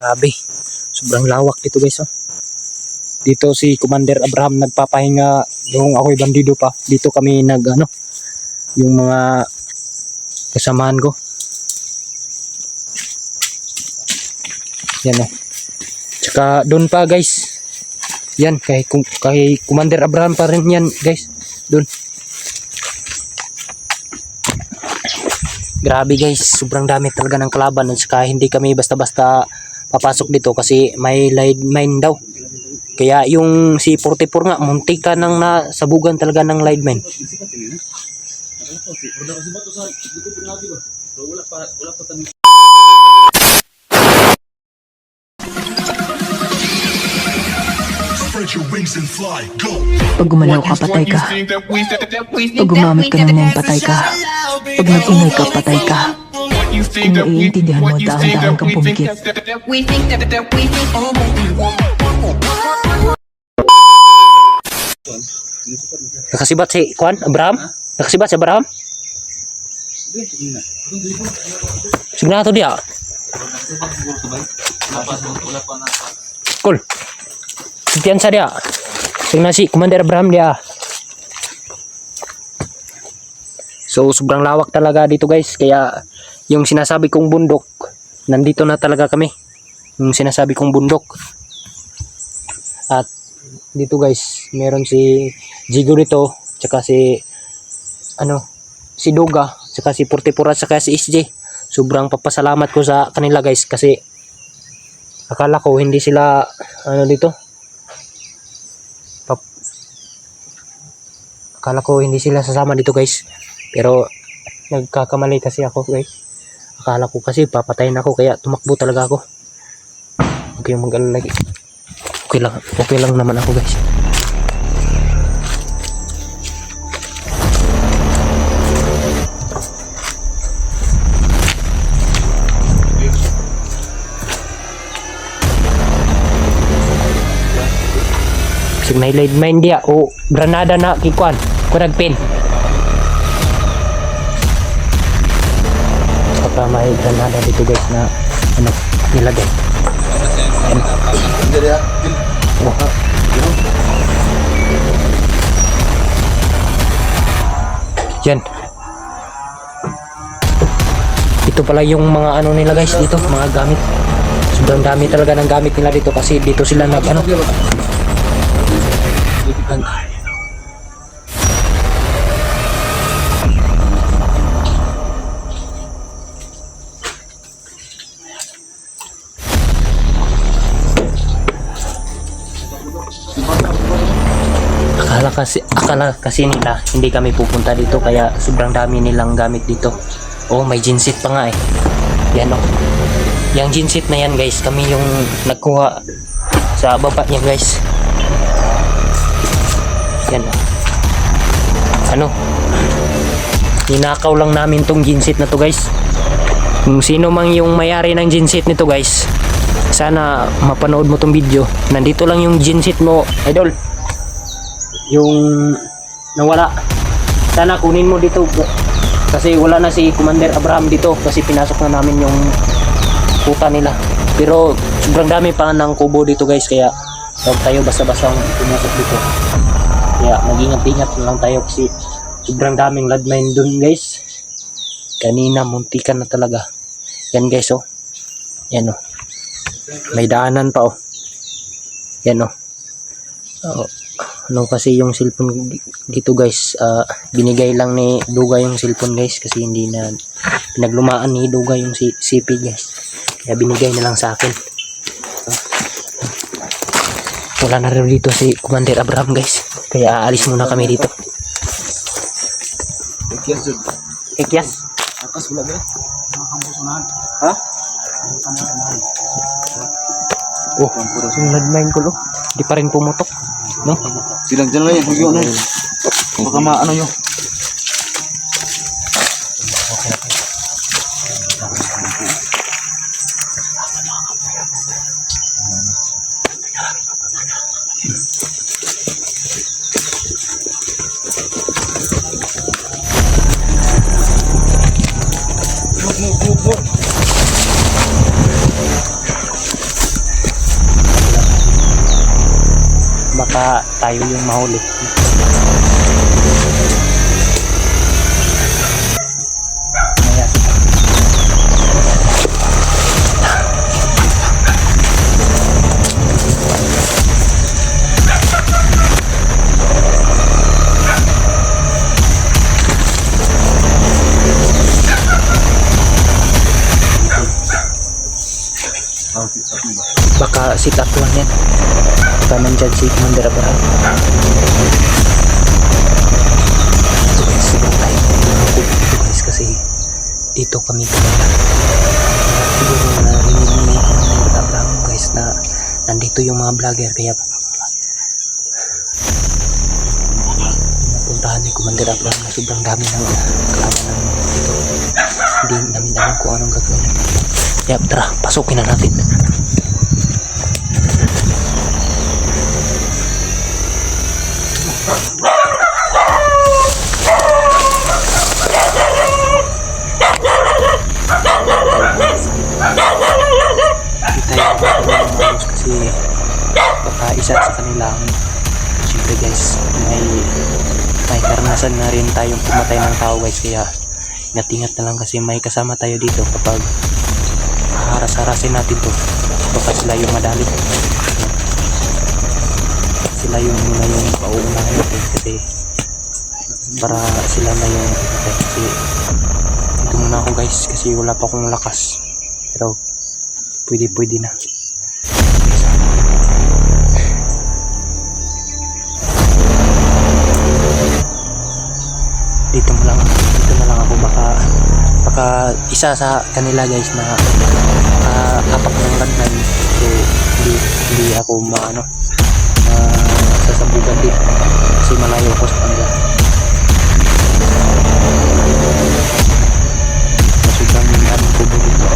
Grabe, sobrang lawak dito guys. Oh. Dito si Commander Abraham nagpapahinga yung ako'y bandido pa. Dito kami yung mga kasamahan ko. Yan oh. Tsaka doon pa guys. Yan, kay Commander Abraham pa rin yan guys. Doon. Grabe guys, sobrang dami talaga ng kalaban. At saka hindi kami basta-basta papasok dito kasi may landmine daw. Kaya yung si 44 nga, muntika nang nasabugan talaga ng landmine. Pag gumalaw ka, patay ka. Pag gumamit ka ng name, patay ka. Pag nag-ingay ka, patay ka. Kung naiintindihan mo, dahan-dahan kang pumikit. Nakasibat si Kwan, Abraham? Nakasibat si Abraham? Signato dia. Cool. Kumpiyansa dia. Signa si Commander Abraham dia. So sobrang lawak talaga dito guys. Kaya yung sinasabi kong bundok, nandito na talaga kami. Yung sinasabi kong bundok. At dito guys, meron si Jigo dito, tsaka si Duga, tsaka si 44 at tsaka si SJ. Sobrang papasalamat ko sa kanila guys kasi akala ko hindi sila akala ko hindi sila sasama dito guys. Pero nagkakamali kasi ako guys. Akala ko kasi papatayin ako kaya tumakbo talaga ako. Okay, mag-alala lagi. Okay lang naman ako guys. Kasi may landmine dia o granada na kikuan. Kurag pin. Saka may granada dito guys na nilagay. Yan. Ito pala yung mga nila guys dito, mga gamit. Sobrang dami talaga ng gamit nila dito kasi dito sila akala kasi nila hindi kami pupunta dito kaya sobrang dami nilang gamit dito. Oh, may genset pa nga eh. Yan oh. Yang genset na yan guys, kami yung nagkuha sa baba niya guys. Yan oh. Ninakaw lang namin tong genset na to guys. Kung sino mang yung mayari ng genset nito guys, sana mapanood mo tong video. Nandito lang yung genset mo, idol. Yung nawala, sana kunin mo dito kasi wala na si Commander Abraham dito kasi pinasok na namin yung kuta nila. Pero sobrang dami pa ng kubo dito guys kaya huwag tayo basta-basta pumasok dito. Kaya mag-ingat-ingat lang tayo kasi sobrang daming landmine dun guys. Kanina muntikan na talaga. Yan guys oh. Yan oh. May daanan pa oh. Yan oh. Kasi yung cellphone dito guys, binigay lang ni Duga yung cellphone guys kasi hindi na pinaglumaan ni Duga yung CP guys, kaya binigay na lang sa akin. Wala na rin dito si Commander Abraham guys, kaya aalis muna kami dito. Kikias akas wala ba ha? Oh, yung landmine ko lo di pa rin pumutok no? Silang dyan lang yan, huwag yun eh. Baka maano nyo. baka tayo yung mahuli. Ayan. Baka sit up lang yan. Baka nandyan si Commander Abraham. So guys, siguro tayo dito guys kasi dito kami siguro narinig ni Commander Abraham guys na nandito yung mga vlogger kaya napuntahan ni Commander Abraham na sobrang dami ng kalaban ng dito. Hindi namin alam kung anong gagawin. Kaya tara, pasukin na natin. Kasi baka isa sa kanilang siyempre guys may karanasan na rin tayong pumatay ng tao guys kaya ingat-ingat na lang kasi may kasama tayo dito kapag haras-harasin natin to baka sila yung madali sila yung muna yung pauunahin natin kasi para sila na yung kasi dito muna ako guys kasi wala pa akong lakas pero pwede na. Dito na lang ako baka isa sa kanila guys na apak ng lagnan so hindi ako sasabugan din kasi malayo ako sa kanila. Sobrang dami ko dito.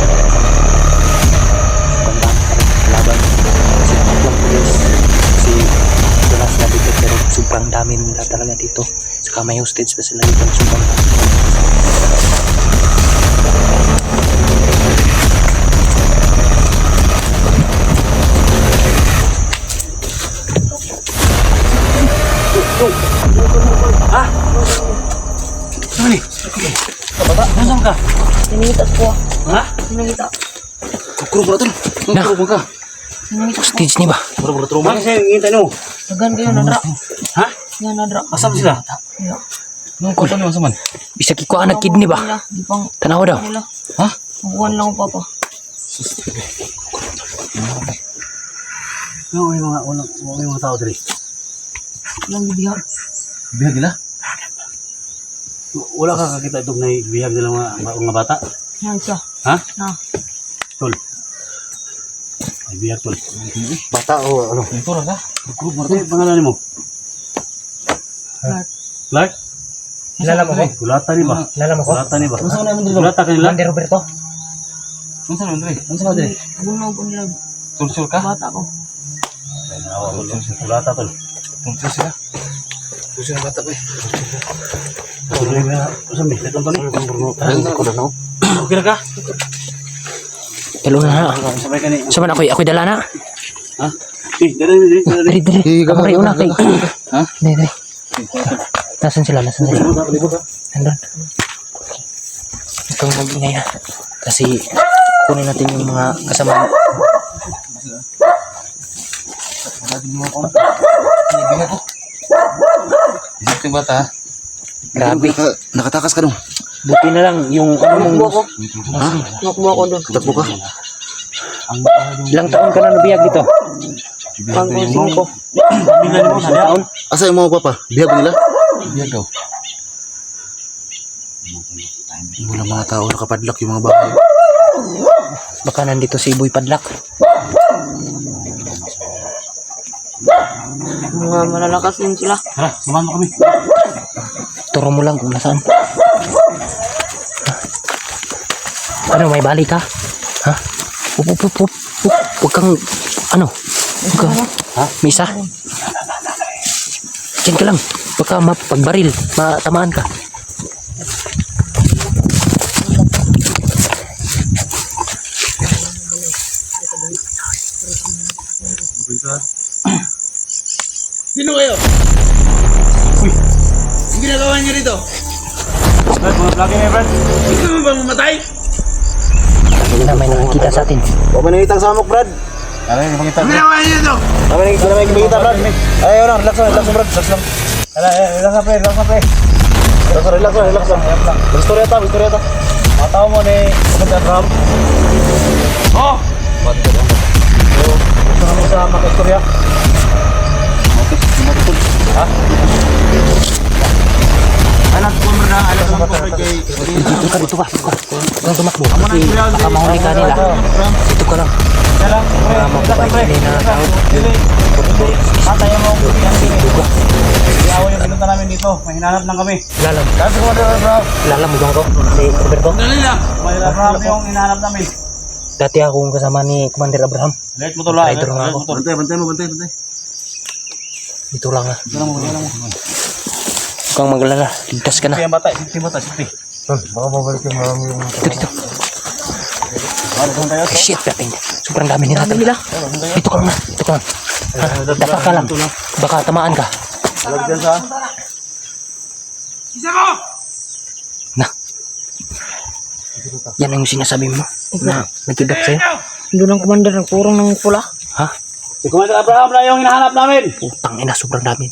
Sobrang dami kalaban kasi apak lang po guys kasi wala sila dito pero sobrang dami nila talaga dito saka may hostage pa sila dito sobrang dami. Ah! Ano ni? Kabata? Nasaan ka? Sinangita po. Ha? Sinangita. Kukuro ba ito? Kukuro ka? Hostage ni ba? Kukuro ba ito? Ano hingin tayo? Dagan kayo nadra. Ha? Yan nadra. Asam sila? Ya. Nung kota naman saman? Bisa kikuha ng kidney ba? Di pang Tanaw daw. nila. Ha? Buwan lang ko papa. May mga tao dali. Lang bibihag. Bihag nila? Wala ka kakita itong naibihag nila mga bata? Yan siya. Ha? Na. Tol. Ay bihag tol. Bata o ano? Ito lang ka? Martin, pangalan mo? Lahat. Clark? Kilala mo ko? Kulata ni ba? Kilala mo ko? Kulata ni ba? Kulata kanila? Commander Roberto? Ano sa Andre? Ano sa Andre? Bunog ko nila. Sulsul ka? Bata ko. Ay nawa tol. Kulata tol. Sulsul sila? Sulsul bata ba eh? Tuloy mo na. Sambi, letong tol. Okay na ka? Hello na. Sabay ka ni. Saman ako'y dala na. Ha? Dari. Dari. Kamari una kay. Ha? Dari. Nasaan sila? Nandun. Itong mag-ingay ha. Kasi kunin natin yung mga kasama. Isip yung bata. Grabe. Nakatakas ka nung. Buti na lang yung Takbo ko. Ha? Takbo ako doon. Takbo ka? ilang taon ka na nabiyag dito? Pag-using ko. Isang taon? Asa yung mga papa? Bihag nila? Bihag daw. Wala mga tao nakapadlock yung mga bahay. Baka nandito si Boy Padlak. Mga malalakas din sila. Tara, samahan mo kami. Turo mo lang kung nasaan. Ano, may bali ka? Ha? Up. Huwag kang, huwag kang, ha? May isa? Diyan ka lang. Baka pagbaril, matamaan ka. Sino kayo? Uy! Ang ginagawa niyo rito? Brad, mga vlogger niya, Brad. Gusto mo bang mamatay? Hindi na may nakikita sa atin. Huwag mo nangitang samok, Brad. Ano yung makita? Ang ginagawa niyo rito? Ano yung makita, Brad? Ay, ayun lang. Relax lang, Brad. Relax lang. Relax lang, pre. Relax lang. Istorya ta. Mataw mo ni Commander Abraham. Oh! Gusto kami sa maka-istorya. Ha? Anak ko mo na, alam mo ko kay... Dito ka. Huwag tumakbo. Kasi baka mahuli ka nila. Dito ka lang. Kaya lang, pre. Mapapait ka nila na tao. Matayo mo. Iyawa yung pinunta namin dito. May hinanap lang kami. Lalam. Kasi Commander Abraham. Lalam mo ko. Si Roberto. Dali lang! Commander Abraham yung hinanap namin. Dati akong kasama ni Commander Abraham. Alert mo to lang. Rider nga ako. Bantay mo. Dito lang ha. Huwag kang maglala. Ligtas ka na. Yung bata. Safety. Baka babalik yung marami yung... Dito. Ano tayo? Ay, shit, dating. Sobrang dami nila. Dito ka lang. Ha? Dapa ka lang. Baka tamaan ka. Alag dyan sa... Isa mo! Na. Yan ang sinasabi mo. Na nagkidap sa'yo. Doon ang commander ng kurong ng pula. Ha? Si Commander Abraham na yung hinahanap namin. Putang ina, sobrang dami.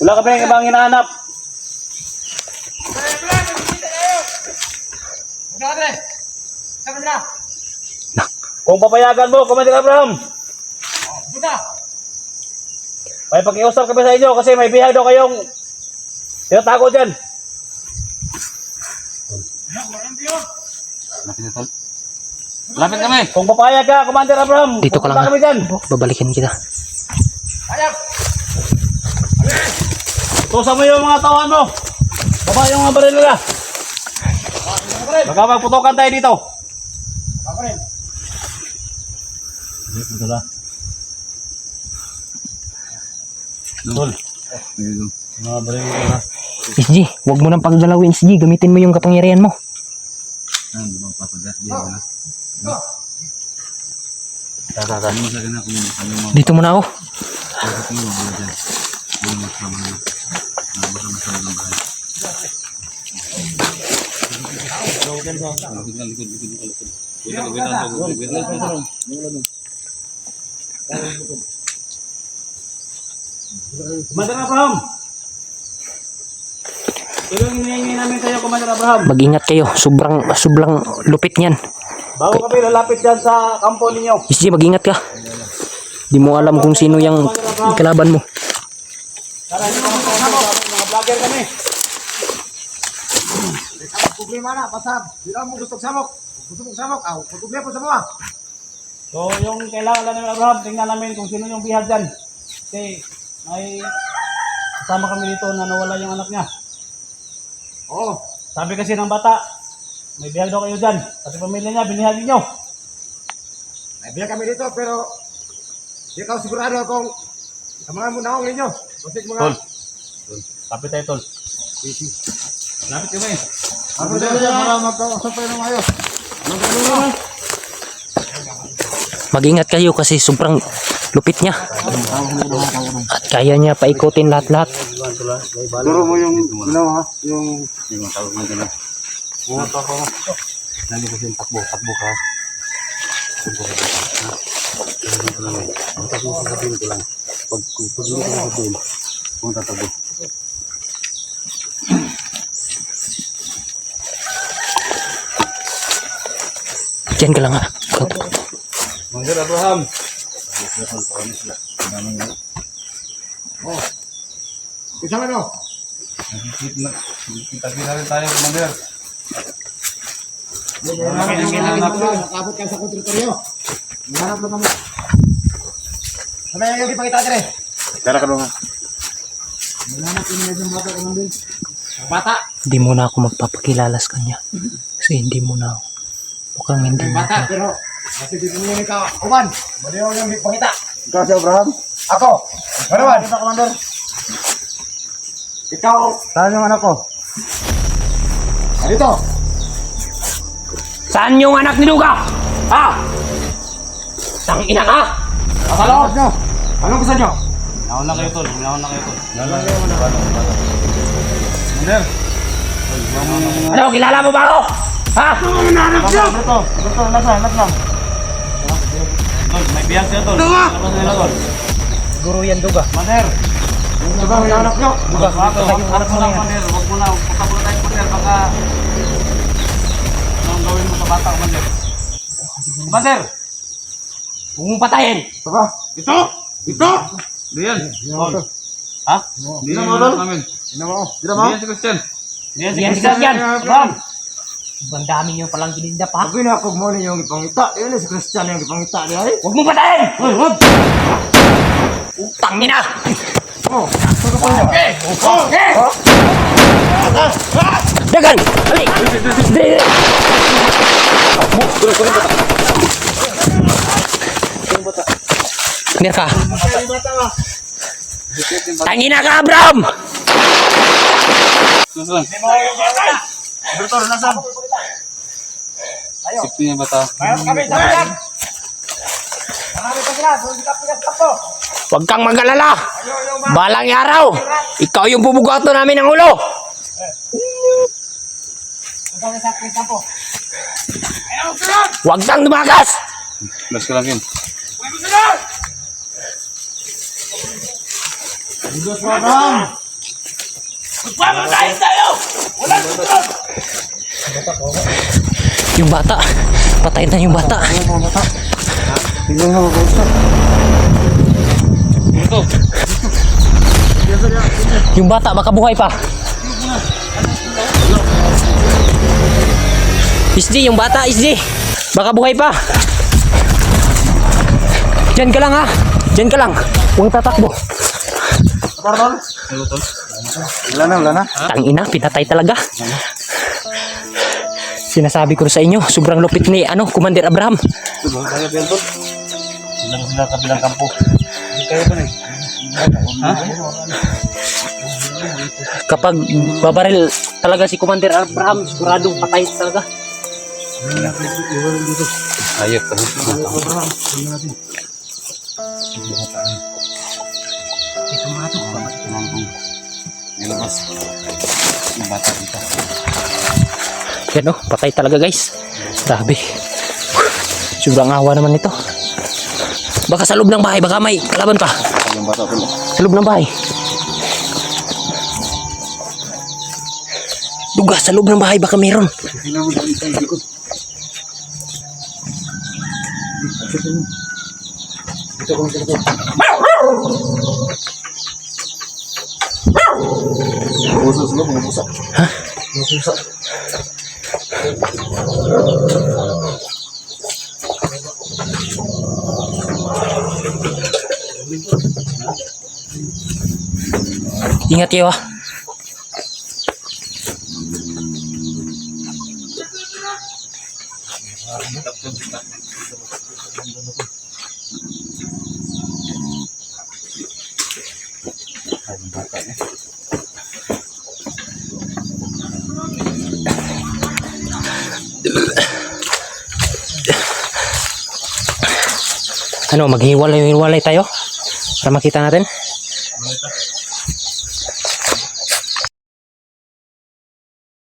Wala ka ba yung ibang hinahanap? Kung papayagan mo, Commander Abraham. May pakiusap kami sa inyo kasi may bihag daw kayong tinatago dyan. Lapit kami! Kung papayag ka, Commander Abraham, Dito ka lang pupunta ha. kami dyan. Babalikin kita. Tusa mo yung mga tawan mo. Baba yung mga baril nila. Baka magputokan tayo dito. Dito lang. Dol. Mga baril nila. SG, huwag mo nang paggalawin SG. Gamitin mo yung kapangyarihan mo. Dito muna ako. Commander Abraham. Ito yung hinihingi namin kayo, Commander Abraham. Mag-ingat kayo. Sobrang lupit niyan. Bago kami lalapit dyan sa kampo ninyo. SG, mag-ingat ka. Di mo alam kung sino yung kalaban mo. Tara, hindi kami kasama. Mga vlogger kami. Problema na, pasab. Di lang mo gusto samok. Gusto mong samok, aw. Problema po sa mga. So, yung kailangan namin Abraham, tingnan namin kung sino yung bihag dyan. Kasi, may kasama kami dito na nawala yung anak niya. Oo. Sabi kasi ng bata, may bihag daw kayo dyan. Pati pamilya niya, binihagin nyo. Naibiyak kami dito, pero di ka sigurado kung sa mga munahong ninyo. Kasi mga... Tol. Lapit tayo, Tol. Lapit kami. Ako dito para magkausap tayo ng ayos. Mag-ingat kayo kasi sobrang lupit niya. At kaya niya paikutin lahat-lahat. Turo mo yung, ha? Yung tawag mo dyan. Mga tawag mo. Lagi kasi yung takbo ka. Sabihin ko lang. Pag hindi ko sabihin, kung tatakbo. Diyan ka lang ha. Commander Abraham. Isa mo no? Kita rin tayo, Commander. Nakabot ka sa kontritoryo. Hanap na kami. Sabay yung ipakita dire. Tara ka doon. Hanap yung medyo bata ka nandun. Bata. Hindi mo na ako magpapakilala sa kanya. Kasi hindi mo na ako. Mukhang hindi mo Bata, ako. pero kasi dito niyo ni ka uman. Mali yung ipakita. Ikaw si Abraham? Ako. Marawan. Kita, Commander. Ikaw. Saan yung anak ko? Dito. Saan yung anak ni Luga? Ha? Tangina ka! Ano? Anong gusto nyo? Nauna kayo tol. Nauna kayo tol. Commander. Ano, kilala mo ba ako? Ha? Berto, nasa. Tol, may biyag siya tol. Labas nila tol. Siguro yan, Duga. Commander. Diba, may anak nyo? Duga, Harap mo lang, Commander. Huwag mo na. Pagkabula tayo, Commander. Baka... Anong gawin mo sa bata, Commander? Commander! Huwag mong patayin. Diba? Ito! Diyan. Ha? Diyan mo tol? Ina mo. Diyan si Christian. Diyan si Yan, Christian. yan. Bam! Ibang dami nyo palang gininda pa. Sabi na ako mo yung ipangita. Yan si Christian yung ipangita niya eh. Huwag mong patayin! Wag! Utang na! Oh! Dagan! Ali! Dali! Mir ka! Tangina ka, Abraham! Susun. Berto, nasan? Sipti niya bata. Huwag kang mag-alala! Balang araw! Ikaw yung bubugato namin ng ulo! Huwag kang dumagas! Las ka lang yun. Yung bata! Patayin na yung bata! Berto. Yung bata baka buhay pa! SG, yung bata, SG! Baka buhay pa! Diyan ka lang ha! Diyan ka lang! Huwag tatakbo! Wala na. Tangina, pinatay talaga. Sinasabi ko sa inyo, sobrang lupit ni Commander Abraham. Ito ba? Kaya Berto? Sila ko sila kabilang kampo. Kaya ba na Ha? Kapag babaril talaga si Commander Abraham, siguradong patay talaga. Ayot. Ito mga to. Nilabas. Yung bata dito. Yan patay talaga guys. Grabe. Sobrang awa naman ito. Baka sa loob ng bahay, baka may kalaban pa. Yung bata ko. Sa loob ng bahay. Duga, sa loob ng bahay, baka meron. Ha? Ingat kayo ah. Ano, maghiwalay tayo para makita natin.